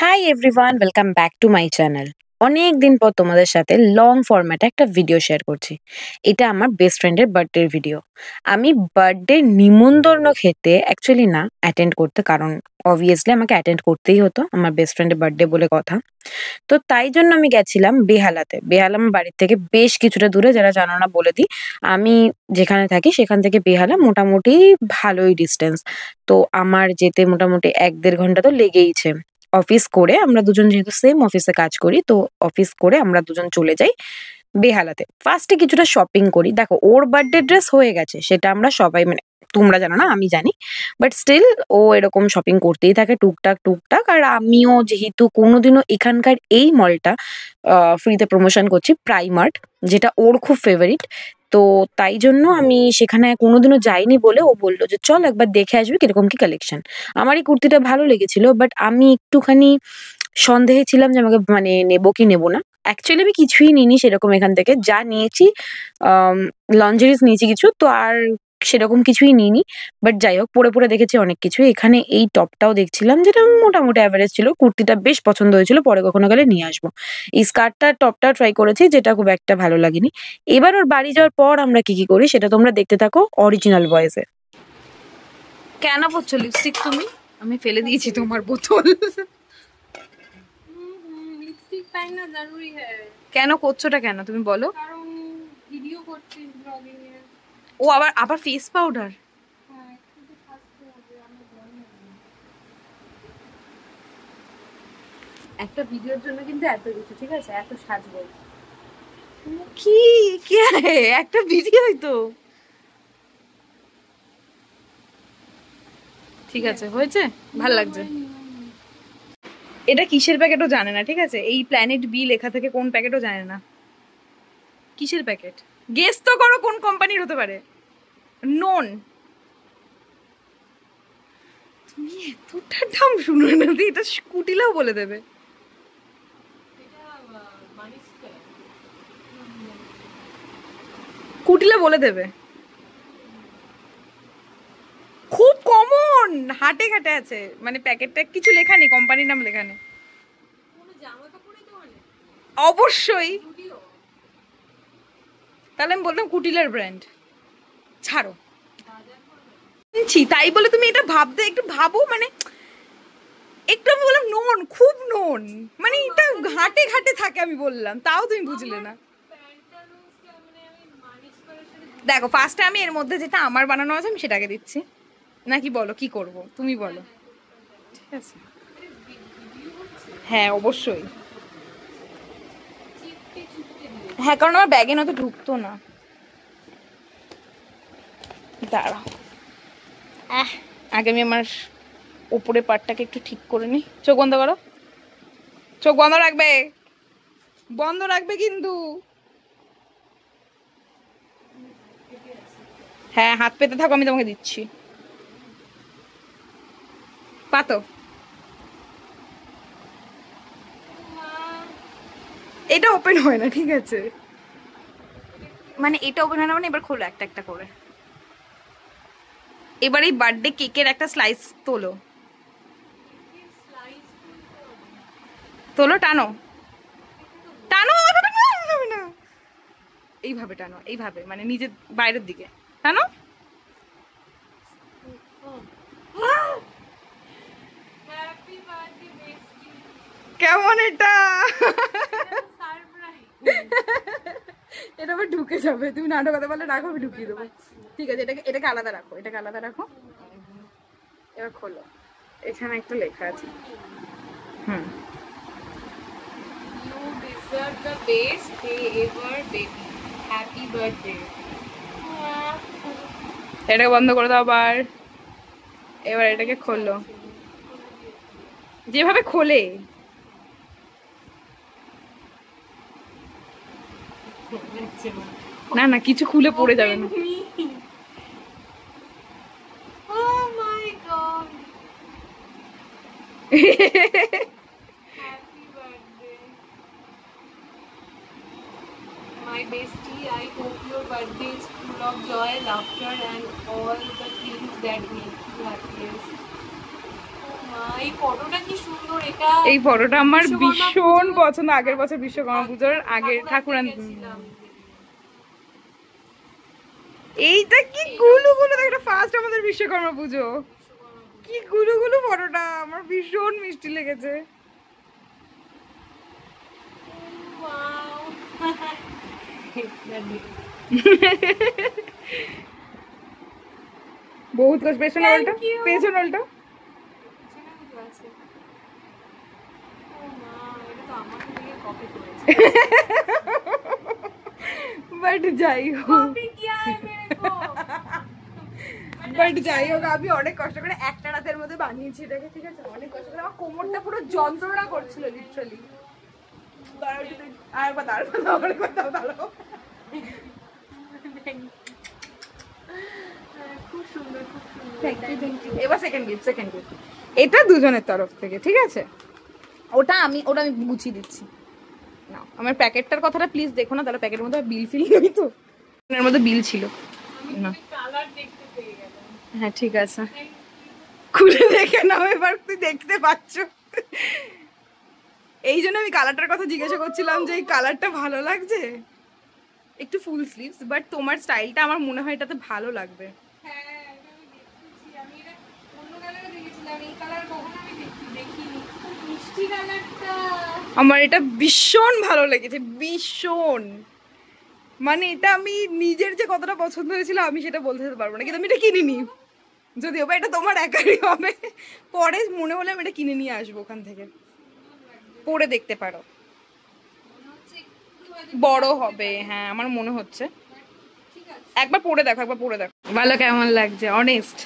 Hi everyone, welcome back to my channel. অনেক দিন পর তোমাদের সাথে লং ফরম্যাটে একটা ভিডিও শেয়ার করছি। এটা আমার বেস্ট ফ্রেন্ডের বার্থডের ভিডিও। আমি বার্থডে নিমন্ত্রণ খেতে অ্যাকচুয়ালি না অ্যাটেন্ড করতে, কারণ অবভিয়াসলি আমাকে অ্যাটেন্ড করতেই হতো, আমার বেস্ট ফ্রেন্ডের বার্থডে বলে কথা। তো তাই জন্য আমি গেছিলাম বেহালাতে। বেহালা আমার বাড়ির থেকে বেশ কিছুটা দূরে, যারা জানো না বলে দিই। আমি যেখানে থাকি সেখান থেকে বেহালা মোটামুটি ভালোই ডিস্টেন্স। তো আমার যেতে মোটামুটি ১-১.৫ ঘন্টা তো লেগেইছে। অফিস করে আমরা দুজন যেহেতু সেম অফিসে কাজ করি, তো অফিস করে আমরা দুজন চলে যাই বেহালাতে। ফার্স্টে কিছুটা শপিং করি। দেখো, ওর বার্থডে ড্রেস হয়ে গেছে, সেটা আমরা সবাই মানে তোমরা জানো না, আমি জানি। বাট স্টিল ও এরকম শপিং করতেই থাকে টুকটাক টুকটাক। আর আমিও যেহেতু কোনোদিনও এখানকার এই মলটা ফ্রিতে প্রমোশন করছি, প্রাইমার্ট, যেটা ওর খুব ফেভারিট। তো তাই জন্য আমি সেখানে কোনোদিনও যাইনি বলে ও বললো যে চল একবার দেখে আসবি কিরকম কি কালেকশন। আমার এই কুর্তিটা ভালো লেগেছিল, বাট আমি একটুখানি সন্দেহে ছিলাম যে আমাকে মানে নেবো কি নেবো না। অ্যাকচুয়ালি আমি কিছুই নিইনি সেরকম এখান থেকে, যা নিয়েছি লঞ্জারিস নিয়েছি কিছু, তো আর সেরকম কিছুই নিইনি। বাট যাই হোক, পরে পরে দেখেছি অনেক কিছু। এখানে এই টপটাও দেখছিলাম, যেটা মোটামুটি অ্যাভারেজ ছিল। কুর্তিটা বেশ পছন্দ হয়েছিল, পরে কখনো গেলে নিয়ে আসবো। এই স্কার্টটা টপটা ট্রাই করেছি, যেটা খুব একটা ভালো লাগেনি। এবার ওর বাড়ি যাওয়ার পর আমরা কি কি করি সেটা তোমরা দেখতে থাকো অরিজিনাল ভয়েসে। কেন পড়ছো লিপস্টিক তুমি? আমি ফেলে দিয়েছি তোমার বোতল। लिपस्टिक पहनना जरूरी है। কেন করছোটা কেন তুমি বলো? কারণ ভিডিও করছি ব্লগিং এর। ও আবার আবার ফেস পাউডার? হ্যাঁ, একটু তো সাজতে হবে, আমি জানি না। একটা ভিডিওর জন্য কিন্তু এত কিছু, ঠিক আছে, এত সাজবো। কি কি একটা ভিডিওই তো। ঠিক আছে, হয়েছে, ভাল লাগছে। এটা কিসের প্যাকেটও জানে না, ঠিক আছে? এই প্ল্যানেট বি লেখা থেকে কোন প্যাকেটও জানে না। কিসের প্যাকেট? গেস তো করো কোন কোম্পানির হতে পারে। নোন। তুমি এতটা দাম শুনো না, এটা স্কুটিলাও বলে দেবে। কুটিলা বলে দেবে। খুব কমন, হাটে ঘাটে আছে, মানে প্যাকেটটা কিছু লেখা নেই, কোম্পানির নাম লেখা নেই। অবশ্যই। তাহলে আমি বলতাম কুটিলার ব্র্যান্ড। ছাড়ো, তাই বলে তুমি এটা ভাবতে একটু ভাবো, মানে একটু আমি বললাম নোন, খুব নোন, মানে এটা ঘাটে ঘাটে থাকে আমি বললাম, তাও তুমি বুঝলে না। দেখো, ফার্স্টে আমি এর মধ্যে যেটা আমার বানানো আছে আমি সেটাকে দিচ্ছি, নাকি বলো কি করব তুমি বলো। ঠিক আছে, হ্যাঁ অবশ্যই। হ্যাঁ, কারণ আমার ব্যাগে না তো ঢুকতো না। দাঁড়াও, আগে আমি আমার উপরে পাটটাকে একটু ঠিক করে নিই। চোখ বন্ধ করো, চোখ বন্ধ রাখবে, বন্ধ রাখবে কিন্তু। হ্যাঁ, হাত পেতে থাকো, আমি তোমাকে দিচ্ছি। পাতো, এটা ওপেন হয় না, ঠিক আছে? মানে এটা ওপেন হয় না, মানে এবার খোলো একটা একটা করে। এবার এই বার্থডে কেকের একটা স্লাইস তোলো, তোলো, টানো টানো, এইভাবে টানো, এইভাবে, মানে নিজের বাইরের দিকে টানো। কেমন এটা? এটা আবার ঢুকে যাবে, তুমি না ঢোকাতে পারলে রাখো, আমি ঢুকিয়ে দেবো। ঠিক আছে, এটাকে আলাদা রাখো, এটাকে আলাদা রাখো। এবার খোলো, এখানে একটা লেখা আছে। হুম, You deserve the best day ever, baby. Happy birthday. এটাকে বন্ধ করে দাও আবার। এবার এটাকে খোলো, যেভাবে খোলে। না না, কিছু খুলে পড়ে যাবে না। Oh my god. Happy birthday. My bestie, I hope your birthday is full of joy, laughter and all the things that make you happiest. Oh এই ফটোটা কি সুন্দর। এটা এই ফটোটা আমার ভীষণ পছন্দ, আগের বছর বিশ্বকর্মা পুজোর আগের ঠাকুরান। এইটা কি গুলু গুলু, এটা ফার্স্ট আমাদের বিশ্বকর্মা পুজো, কি গুলু গুলু ফটোটা আমার ভীষণ মিষ্টি লেগেছে। বহুত কষ্ট। পেছনে উল্টো, পেছনে উল্টো। বাট যাই হোক, আমি অনেক কষ্ট করে একটা রাতের মধ্যে বানিয়েছি এটাকে, ঠিক আছে? অনেক কষ্ট করে, আমার কোমরটা পুরো যন্ত্রণা করছিল লিটারালি। এবার সেকেন্ড গিফট, এটা দুজনের তরফ থেকে, ঠিক আছে? ওটা আমি গুছিয়ে দিচ্ছি না। আমার প্যাকেটটার কথাটা প্লিজ দেখো না, তাহলে প্যাকেটের মধ্যে বিল ফিল নেই তো, এর মধ্যে বিল ছিল না। হ্যাঁ ঠিক আছে, খুলে দেখে নাও এবার, তুই দেখতে পাচ্ছ। এই জন্য আমি কালারটার কথা জিজ্ঞাসা করছিলাম যে এই কালারটা ভালো লাগছে, একটু ফুল স্লিভস, বাট তোমার স্টাইলটা আমার মনে হয় এটাতে ভালো লাগবে। আমার এটা ভীষণ ভালো লেগেছে, ভীষণ। মানে এটা আমি নিজের যে কতটা পছন্দ হয়েছিল আমি সেটা বলতে পারবো না, কিন্তু আমি এটা কিনিনি, যদিও বা এটা তোমার একারই হবে। পরে মনে হলে আমি এটা কিনে নিয়ে আসবো ওখান থেকে, পরে দেখতে পারো, বড় হবে। হ্যাঁ আমার মনে হচ্ছে, একবার পরে দেখো, ভালো কেমন লাগছে? অনেস্ট,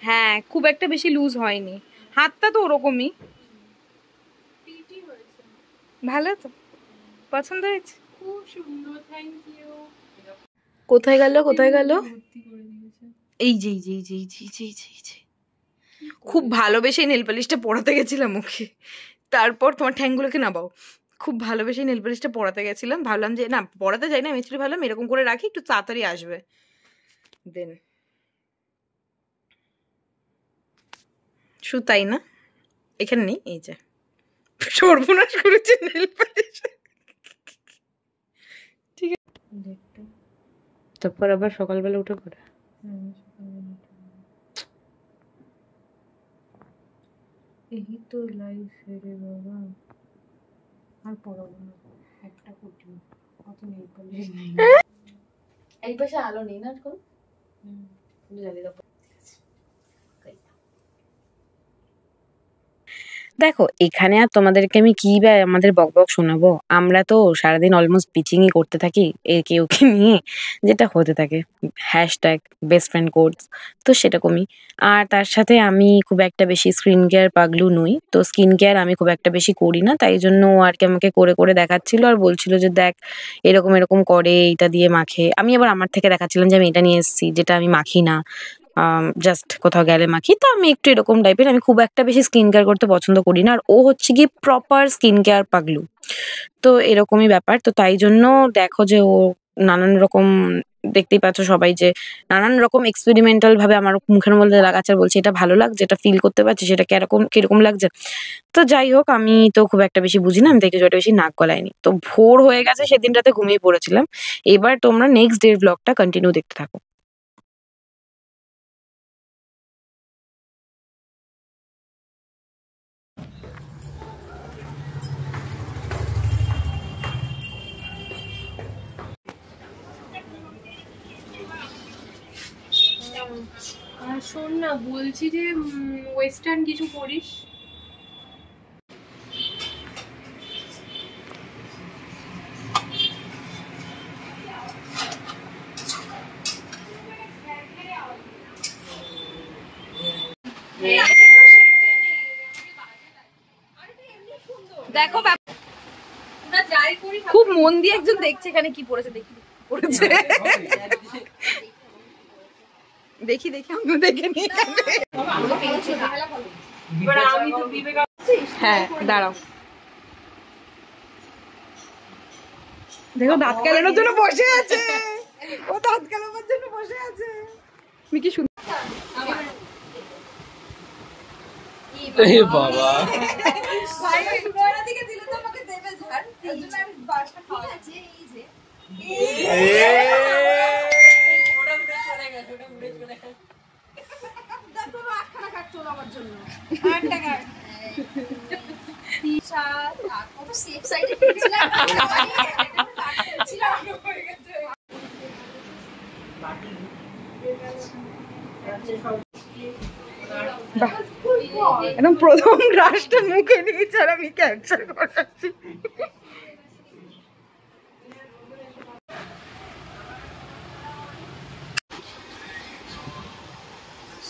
হ্যাঁ খুব একটা বেশি লুজ হয়নি, হাতটা তো ওরকমই ভালো। তো পছন্দ হয়েছে, খুব সুন্দর, থ্যাংক ইউ। কোথায় গেল? এই যে খুব ভালোবেসে নেল পালিশটা পরাতে গেছিলাম মুখে, তারপর তোমার ঠ্যাংগুলোকে নামাও। খুব ভালোবেসে নেল পালিশটা পরাতে গেছিলাম, ভাবলাম যে না পরাতে যাই না, আমি ভাবলাম এরকম করে রাখি, একটু তাড়াতাড়ি আসবে। দেন শুধু তাই না, এখানে নেই, এই যে সর্বনাশ করেছে নেল পালিশ। ঠিক আছে, তারপর আবার সকালবেলা উঠে পড়ে এই তো লাইফ রে বাবা, আর পড়াবো না, একটা কোটি অত নেই পালিশ নেই। এই পাশে আলো নেই না এখন, জ্বালিয়ে দাও। দেখো এখানে আর তোমাদেরকে আমি কি বা আমাদের বকবক শোনাবো, আমরা তো সারাদিন অলমোস্ট পিচিংই করতে থাকি একে ওকে নিয়ে, যেটা হতে থাকে হ্যাশট্যাগ বেস্ট ফ্রেন্ড কোডস, তো সেরকমই। আর তার সাথে আমি খুব একটা বেশি স্কিন কেয়ার পাগলু নই, তো স্কিন কেয়ার আমি খুব একটা বেশি করি না, তাই জন্য ও আর কি আমাকে করে করে দেখাচ্ছিল আর বলছিল যে দেখ এরকম এরকম করে, এটা দিয়ে মাখে। আমি আবার আমার থেকে দেখাচ্ছিলাম যে আমি এটা নিয়ে এসেছি যেটা আমি মাখি না, জাস্ট কোথাও গেলে মাখি। তো আমি একটু এরকম টাইপের, আমি খুব একটা বেশি স্কিন কেয়ার করতে পছন্দ করি না, আর ও হচ্ছে কি প্রপার স্কিন কেয়ার পাগলু, তো এরকমই ব্যাপার। তো তাই জন্য দেখো যে ও নানান রকম, দেখতেই পাচ্ছ সবাই যে নানান রকম এক্সপেরিমেন্টাল ভাবে আমার মুখের মধ্যে লাগাচ্ছে আর বলছে এটা ভালো লাগছে, এটা ফিল করতে পারছি, সেটা কিরকম লাগছে। তো যাই হোক, আমি তো খুব একটা বেশি বুঝি না, আমি দেখে একটা বেশি নাক গলাইনি। তো ভোর হয়ে গেছে, সেদিন রাতে ঘুমিয়ে পড়েছিলাম। এবার তোমরা নেক্সট ডে ব্লগটা কন্টিনিউ দেখতে থাকো। আর শোন না, বলছি যে ওয়েস্টার্ন কিছু করিস। দেখো খুব মন দিয়ে একজন দেখছে এখানে কি পড়েছে, দেখি আমি দেখে নিই। হ্যাঁ দাঁড়াও, দেখো দাঁত কালানোর জন্য বসে আছে, ও দাঁত কালানোর জন্য বসে আছে। আমি কি সুন্দর এই বাবা ভাই ওরা দিকে দিলে তো আমাকে দেবে ঝাড় এই জন্য আমি বাসটা খাওয়া আছে এই যে ওটা উড়ে চলে গেছে দেখো আটখানা কাটতো আমার জন্য 8 টাকা টি-শার্ট আর কত সেফ সাইডে ছিলাম হয়ে গেছে একদম প্রথম রাষ্ট্র মুখে নিয়েছে আর আমি ক্যান্সেল করাচ্ছি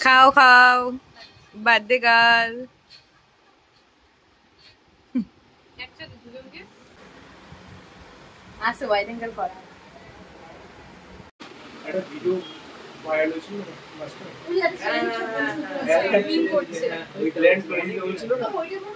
খাও খাও বার্থডে গার্ল আছে ওয়াইড অ্যাঙ্গেল করা একটা ভিডিও ভাইরাল হয়েছিল লাস্ট টাইম ওই প্ল্যান করে দিতে বলছিল না ওই রকম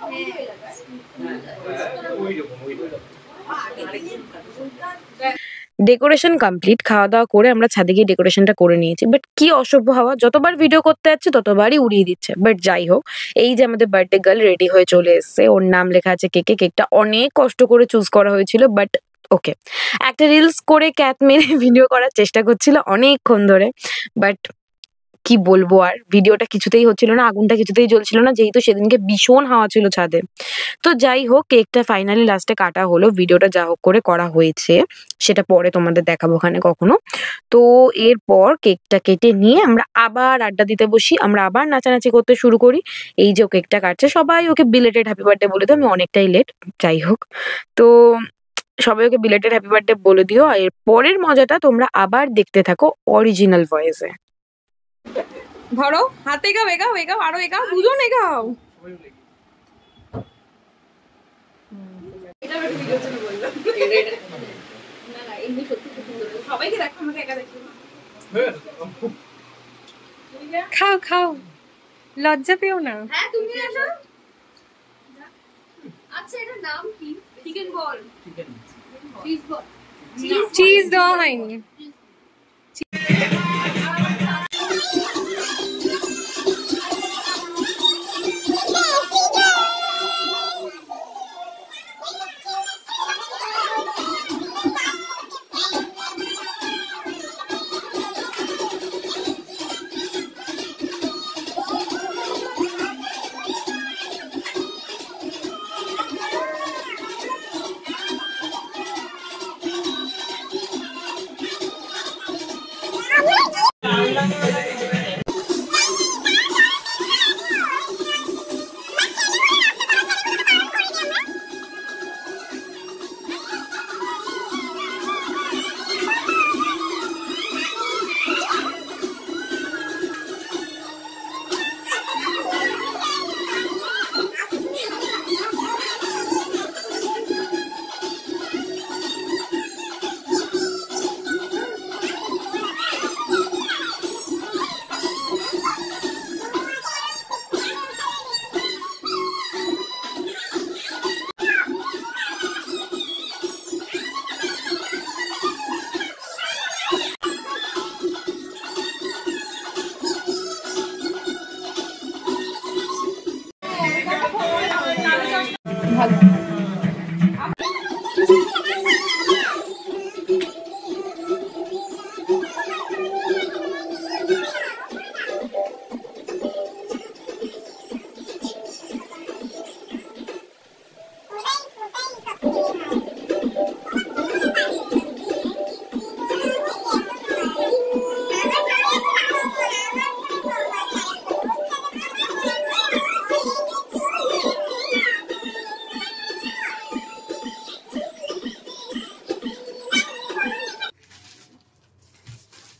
ডেকোরেশন কমপ্লিট, খাওয়া দাওয়া করে আমরা ছাদে গিয়ে ডেকোরেশনটা করে নিয়েছি। বাট কি অসভ্য হাওয়া, যতবার ভিডিও করতে যাচ্ছে ততবারই উড়িয়ে দিচ্ছে। বাট যাই হোক, এই যে আমাদের বার্থডে গার্ল রেডি হয়ে চলে এসছে, ওর নাম লেখা আছে কেকে। কেকটা অনেক কষ্ট করে চুজ করা হয়েছিল, বাট ওকে। একটা রিলস করে ক্যাট মেরে ভিডিও করার চেষ্টা করছিল অনেকক্ষণ ধরে, বাট কি বলবো, আর ভিডিওটা কিছুতেই হচ্ছিল না, আগুনটা কিছুতেই জ্বলছিল না, যেহেতু সেদিনকে ভীষণ হাওয়া ছিল ছাদে। তো যাই হোক, কেকটা ফাইনালি লাস্টে কাটা হলো। ভিডিওটা যা হোক করে করা হয়েছে, সেটা পরে তোমাদের দেখাবো ওখানে কখনো। তো এরপর কেকটা কেটে নিয়ে আমরা আবার আড্ডা দিতে বসি, আমরা আবার নাচানাচি করতে শুরু করি। এই যে ও কেকটা কাটছে, সবাই ওকে বিলেটেড হ্যাপি বার্থডে বলে দিও, আমি অনেকটাই লেট, যাই হোক। তো সবাই ওকে বিলেটেড হ্যাপি বার্থডে বলে দিও। আর এর পরের মজাটা তোমরা আবার দেখতে থাকো অরিজিনাল ভয়েসে। ধরো হাতে এগাও এগাও এগাও আরো এগাও, দুজন এগাও। খাও খাও, লজ্জা পেও না। হ্যাঁ তুমি আসো। আচ্ছা এটার নাম কি? চিকেন বল। Cheese ball. চিজ দেওয়া হয়নি।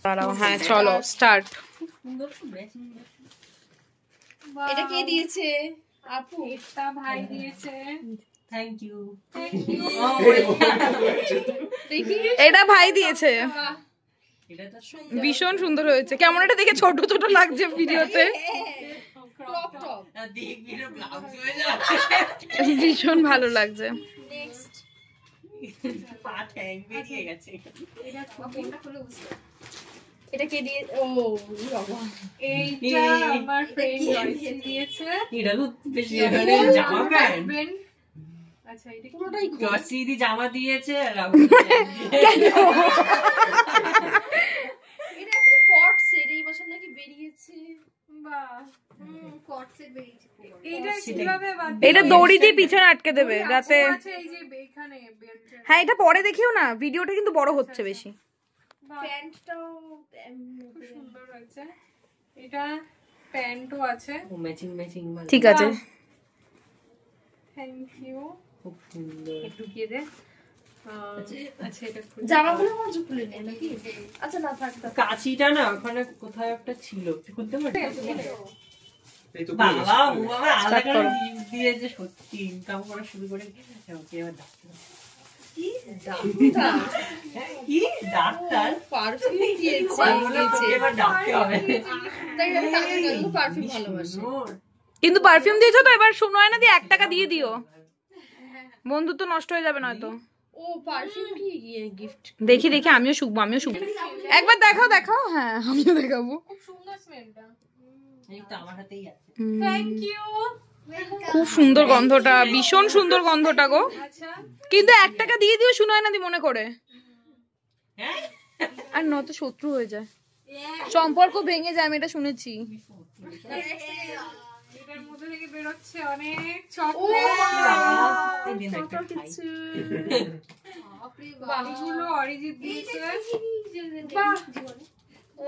দাঁড়াও, হ্যাঁ চলো স্টার্ট। এটা কে দিয়েছে? আপু। এটা ভাই দিয়েছে। Thank you. এটা ভাই দিয়েছে। ভীষণ সুন্দর হয়েছে। কেমন এটা দেখে ছোট ছোট লাগছে ভিডিওতে, ভীষণ ভালো লাগছে। এটা কে দিয়ে? ও বাবা, এইটা আমার ফ্রেন্ড জয়শ্রী দিয়েছে। এটা তো বেশি জামা প্যান্ট। আচ্ছা এটা পুরোটাই জয়শ্রী জামা দিয়েছে এটা আসলে কট সেট এই বছর নাকি বেরিয়েছে। বাহ, কট সেট বেরিয়েছে। এইটা কিভাবে এটা দড়ি দিয়ে পিছনে আটকে দেবে যাতে। আছে এই যে এখানে বেল্টের। হ্যাঁ এটা পরে দেখিও না, ভিডিওটা কিন্তু বড় হচ্ছে বেশি। প্যান্টটাও খুব সুন্দর হয়েছে। এটা প্যান্টও আছে। ম্যাচিং ম্যাচিং ঠিক আছে, থ্যাংক ইউ। খুব সুন্দর। একটু গিয়ে দে। আচ্ছা এটা জামাগুলো আমার খুলে নেই নাকি? আচ্ছা না থাক থাক। কাঁচিটা না ওখানে কোথায় একটা ছিল, খুলতে পারছিস? এই তো বাবা ও বাবা আলাদা করে গিফট দিয়েছে, সত্যি ইনকাম করা শুরু করে ওকে এবার ডাক্তার। কি ডাক্তার? পারফিউম দিয়েছে। এবার ডাক্তার হবে। তাই আমি তাকে গেল পারফিউম ভালোবাসি। কিন্তু পারফিউম দিয়েছো তো, এবার শোনো না দিয়ে 1 টাকা দিয়ে দিও, বন্ধুত্ব নষ্ট হয়ে যাবে নয়তো। ও পারফিউম কি গিফট? দেখি দেখি আমিও শুকবো, আমিও শুকবো। একবার দেখাও দেখাও। হ্যাঁ আমিও দেখাবো। খুব সুন্দর স্মেলটা। এই তো আমার হাতেই আছে। Thank you. খুব সুন্দর গন্ধটা, ভীষণ সুন্দর গন্ধটা গো। আচ্ছা কিন্তু 1 টাকা দিয়ে দিও শুনোয় না দি মনে করে, হ্যাঁ আর নয়তো শত্রু হয়ে যায়, সম্পর্ক ভেঙে যায়, আমি এটা শুনেছি। এটার মধ্যে থেকে বেরোচ্ছে অনেক চকলেট। এই দিন একটা খাই। বাকিগুলো অরিজিৎ দিয়েছে।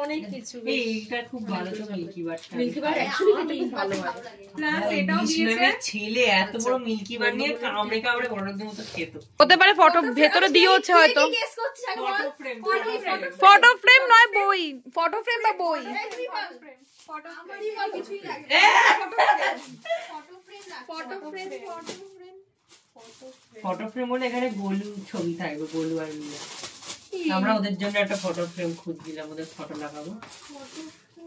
অনেক কিছু। এইটা খুব ভালো তো মিল্কি বার। মিল্কি বার অ্যাকচুয়ালি খেতে খুব ভালো হয়। প্লাস এটাও দিয়েছে। ছেলে এত বড় মিল্কি বার নিয়ে কামড়ে কামড়ে বড়দের মতো খেত। হতে পারে ফটো ভেতরে দিয়েছে হয়তো। গেস করছিস আগে বল। ফটো ফ্রেম নয় বই, ফটো ফ্রেম বা বই। আমারই বল কিছুই লাগে। Photo frame. ফটো ফ্রেম বলে এখানে গোলু ছবি থাকবে, গোলু আর মিয়া। আমরা ওদের জন্য একটা ফটো ফ্রেম খুঁজছিলাম, ওদের ফটো লাগাবো।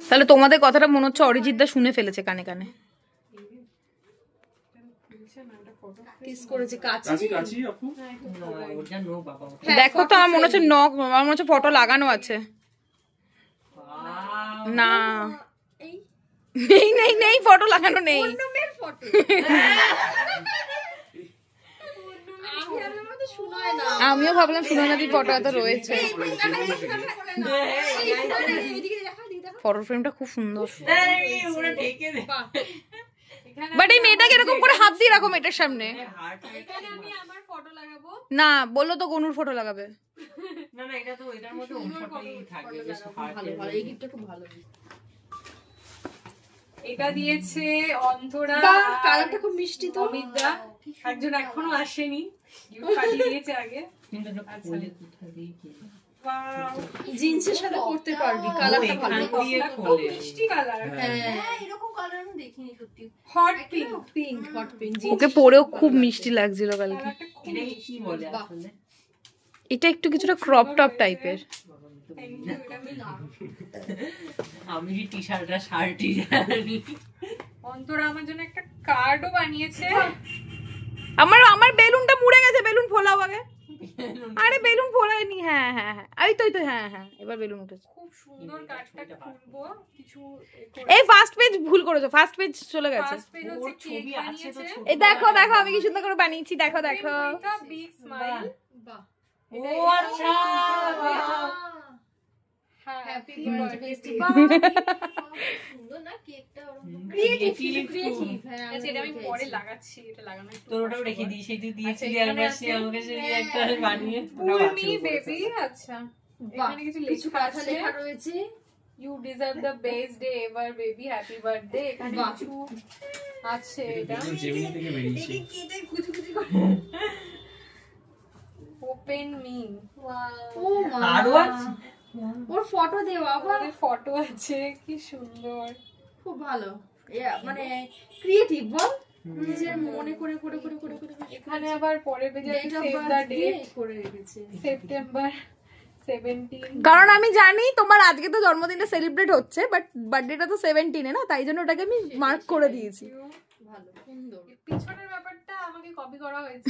তাহলে তোমাদের কথাটা মনে হচ্ছে অরিজিৎ দা শুনে ফেলেছে কানে কানে। কিস করেছে কাছে। কাছি কাছি আপু। না, ওটা নো বাবা। দেখো তো আমার মনে হচ্ছে নখ, আমার মনে হচ্ছে ফটো লাগানো আছে। না এই নেই নেই নেই, ফটো লাগানো নেই। অন্যমের ফটো। আমি আমার মতো শোনায় না। আমিও ভাবলাম সুনয়নাদির ফটো এত রয়েছে। এইদিকে দেখা দিই দেখা। ফটো ফ্রেমটা খুব সুন্দর, ওরা ঢেকে দে। বাট এই মেয়েটাকে এরকম করে হাত দিয়ে রাখো মেয়েটার সামনে। এখানে আমি আমার ফটো লাগাবো। না বললো তো গনুর ফটো লাগাবে। না না, এটা তো এটার মধ্যে ওর ফটোই থাকবে, বেশ ভালো ভালো, এই গিফটটা খুব ভালো। এটা দিয়েছে অন্তরা। বাহ, কালারটা খুব মিষ্টি তো। অমিতদা একজন এখনো আসেনি, গিফট পাঠিয়ে দিয়েছে আগে। কিন্তু এটা খুলে কোথা দিয়ে কি? ওয়াও, জিন্সের সাথে পরতে পারবি, কালারটা ভালো। এখান দিয়ে খুব খোলে। মিষ্টি কালার। হ্যাঁ এরকম কালার আমি দেখিনি সত্যি। Hot pink. Pink, hot pink. Okay পরেও খুব মিষ্টি লাগছিল কালকে। কালারটা খুব এটা কি বলে আসলে? এটা একটু কিছুটা ক্রপ টপ টাইপের। thank you, এটা আমি না। আমি টি শার্টটা শার্টই জানি। অন্তরা আমার জন্য একটা কার্ডও বানিয়েছে। আমার আমার বেলুনটা মুড়ে গেছে, বেলুন ফোলাও আগে। আরে বেলুন ফোলায়নি। হ্যাঁ হ্যাঁ হ্যাঁ, এই তো হ্যাঁ হ্যাঁ, এবার বেলুন উঠেছে। খুব সুন্দর কার্ডটা খুলবো। কিছু এই ফার্স্ট পেজ ভুল করেছো, ফার্স্ট পেজ চলে গেছে। ফার্স্ট পেজ হচ্ছে কেক ছবি আছে তো, বানিয়েছে। এই দেখো দেখো আমি কি সুন্দর করে বানিয়েছি, দেখো দেখো। Big smile. বাহ, ও আচ্ছা, হ্যাপি বার্থডে। সুন্দর না কেকটা? ক্রিয়েটিভ। হ্যাঁ আচ্ছা এটা আমি পরে লাগাচ্ছি, এটা লাগানো একটু তোর ওটাও রেখে দিই, সেই তুই দিয়েছিলি এখানে একবার, আছে। সে আমাকে সেই একটা বানিয়ে ফুল মি বেবি। আচ্ছা এখানে কিছু কিছু লেখা কথা আছে। লেখা রয়েছে। You deserve the best day ever baby, happy birthday. এখানে বাহ। কিছু আছে। এটা জেমিনি থেকে বেরিয়েছে। Open me. ও মা, আরো আছে। ওর ফটো দে বাবা। আমাদের ফটো আছে, কি সুন্দর। খুব ভালো, মানে ক্রিয়েটিভ বল। নিজের মনে করে করে করে করে করে এখানে আবার পরের পেজে date of save the birth date, করে রেখেছে। সেপ্টেম্বর 17। কারণ আমি জানি তোমার আজকে তো জন্মদিনটা সেলিব্রেট হচ্ছে, বাট বার্থডেটা তো 17-এ না, তাই জন্য ওটাকে আমি মার্ক করে দিয়েছি। ভালো, সুন্দর। পিছনের ব্যাপারটা আমাকে কপি করা হয়েছে।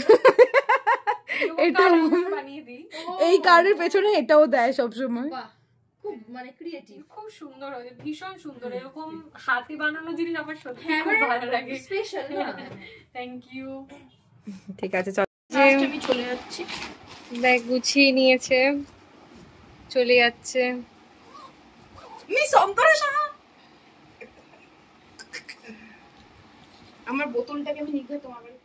এটা এটা বানিয়ে দিই। এই কার্ডের পেছনে এটাও দেয় সবসময়। বাহ, খুব মানে ক্রিয়েটিভ, খুব সুন্দর হয়েছে, ভীষণ সুন্দর। এরকম হাতে বানানো জিনিস আমার সত্যি হ্যাঁ খুব ভালো লাগে। স্পেশাল না? Thank you. ঠিক আছে চল, আমি চলে যাচ্ছি। ব্যাগ গুছিয়ে নিয়েছে, চলে যাচ্ছে। মিস অন্তরা সাহা, আমার বোতলটাকে আমি নিঘাত তোমার বাড়ি